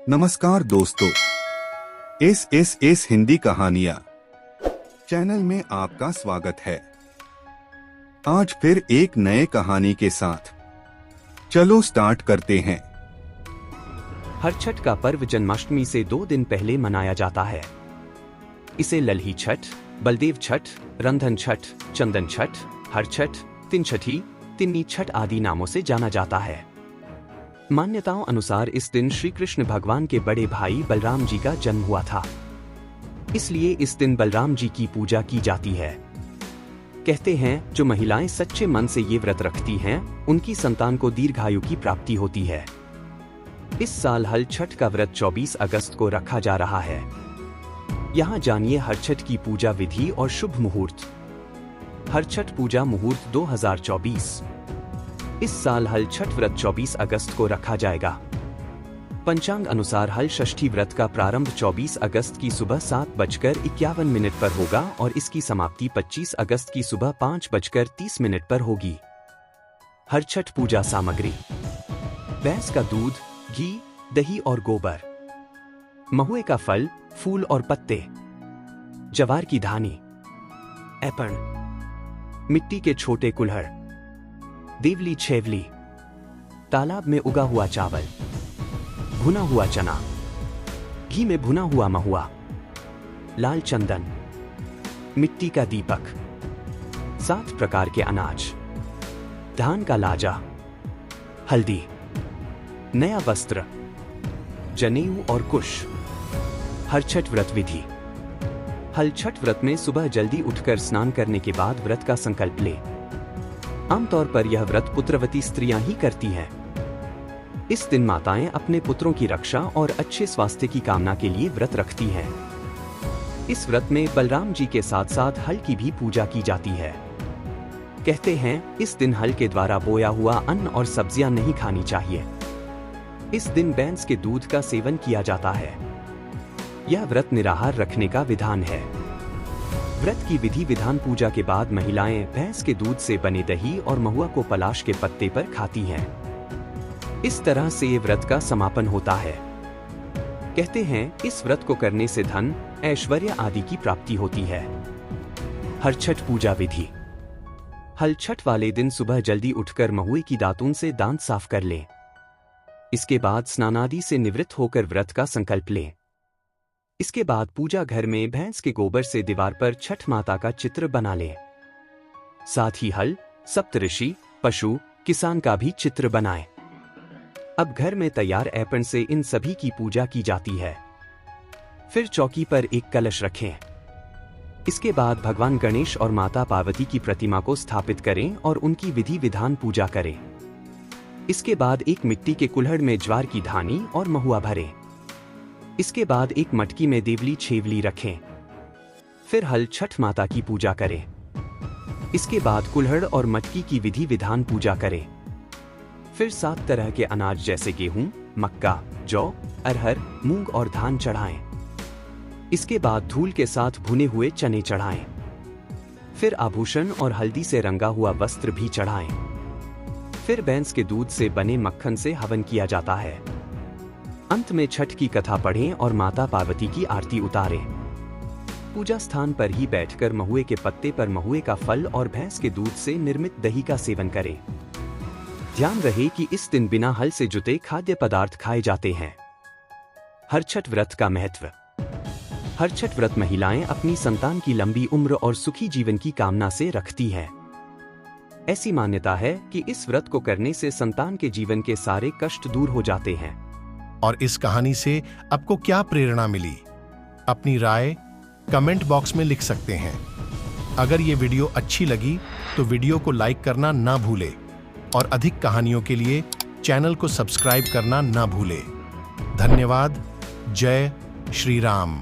नमस्कार दोस्तों, एस हिंदी कहानियाँ चैनल में आपका स्वागत है। आज फिर एक नए कहानी के साथ चलो स्टार्ट करते हैं। हर छठ का पर्व जन्माष्टमी से 2 दिन पहले मनाया जाता है। इसे लल्ही छठ, बलदेव छठ, रंधन छठ, चंदन छठ, हर छठ, तिन छठी, तिन्नी छठ आदि नामों से जाना जाता है। मान्यताओं अनुसार इस दिन श्री कृष्ण भगवान के बड़े भाई बलराम जी का जन्म हुआ था, इसलिए इस दिन बलराम जी की पूजा की जाती है। कहते हैं जो महिलाएं सच्चे मन से ये व्रत रखती हैं, उनकी संतान को दीर्घायु की प्राप्ति होती है। इस साल हल छठ का व्रत 24 अगस्त को रखा जा रहा है। यहाँ जानिए हर छठ की पूजा विधि और शुभ मुहूर्त। हर छठ पूजा मुहूर्त 2024। इस साल हल छठ व्रत 24 अगस्त को रखा जाएगा। पंचांग अनुसार हल षष्ठी व्रत का प्रारंभ 24 अगस्त की सुबह 7:51 पर होगा और इसकी समाप्ति 25 अगस्त की सुबह 5:30 पर होगी। हर छठ पूजा सामग्री: भैंस का दूध, घी, दही और गोबर, महुए का फल, फूल और पत्ते, जवार की धानी, ऐपण, मिट्टी के छोटे कुल्हड़, देवली छेवली, तालाब में उगा हुआ चावल, भुना हुआ चना, घी में भुना हुआ महुआ, लाल चंदन, मिट्टी का दीपक, 7 प्रकार के अनाज, धान का लाजा, हल्दी, नया वस्त्र, जनेऊ और कुश। हर छठ व्रत विधि: हल छठ व्रत में सुबह जल्दी उठकर स्नान करने के बाद व्रत का संकल्प ले। आमतौर पर यह व्रत पुत्रवती स्त्रियां ही करती हैं। इस दिन माताएं अपने पुत्रों की रक्षा और अच्छे स्वास्थ्य की कामना के लिए व्रत रखती हैं। इस व्रत में बलराम जी के साथ साथ हल की भी पूजा की जाती है। कहते हैं इस दिन हल के द्वारा बोया हुआ अन्न और सब्जियां नहीं खानी चाहिए। इस दिन भैंस के दूध का सेवन किया जाता है। यह व्रत निराहार रखने का विधान है। व्रत की विधि विधान: पूजा के बाद महिलाएं भैंस के दूध से बने दही और महुआ को पलाश के पत्ते पर खाती हैं। इस तरह से ये व्रत का समापन होता है। कहते हैं इस व्रत को करने से धन, ऐश्वर्य आदि की प्राप्ति होती है। हर छठ पूजा विधि: हल छठ वाले दिन सुबह जल्दी उठकर महुए की दातून से दांत साफ कर लें। इसके बाद स्नानादि से निवृत्त होकर व्रत का संकल्प लें। इसके बाद पूजा घर में भैंस के गोबर से दीवार पर छठ माता का चित्र बना लें। साथ ही हल, सप्तऋषि, पशु, किसान का भी चित्र बनाएं। अब घर में तैयार ऐपण से इन सभी की पूजा की जाती है। फिर चौकी पर एक कलश रखें। इसके बाद भगवान गणेश और माता पार्वती की प्रतिमा को स्थापित करें और उनकी विधि विधान पूजा करें। इसके बाद एक मिट्टी के कुल्हड़ में ज्वार की धानी और महुआ भरें। इसके बाद एक मटकी में देवली छेवली रखें। फिर हल छठ माता की पूजा करें। इसके बाद कुल्हड़ और मटकी की विधि विधान पूजा करें। फिर 7 तरह के अनाज जैसे गेहूं, मक्का, जौ, अरहर, मूंग और धान चढ़ाएं। इसके बाद धूल के साथ भुने हुए चने चढ़ाएं। फिर आभूषण और हल्दी से रंगा हुआ वस्त्र भी चढ़ाएं। फिर भैंस के दूध से बने मक्खन से हवन किया जाता है। अंत में छठ की कथा पढ़ें और माता पार्वती की आरती उतारें। पूजा स्थान पर ही बैठकर महुए के पत्ते पर महुए का फल और भैंस के दूध से निर्मित दही का सेवन करें। ध्यान रहे कि इस दिन बिना हल से जुते खाद्य पदार्थ खाए जाते हैं। हर छठ व्रत का महत्व: हर छठ व्रत महिलाएं अपनी संतान की लंबी उम्र और सुखी जीवन की कामना से रखती हैं। ऐसी मान्यता है कि इस व्रत को करने से संतान के जीवन के सारे कष्ट दूर हो जाते हैं। और इस कहानी से आपको क्या प्रेरणा मिली? अपनी राय कमेंट बॉक्स में लिख सकते हैं। अगर ये वीडियो अच्छी लगी तो वीडियो को लाइक करना ना भूले और अधिक कहानियों के लिए चैनल को सब्सक्राइब करना ना भूले। धन्यवाद। जय श्री राम।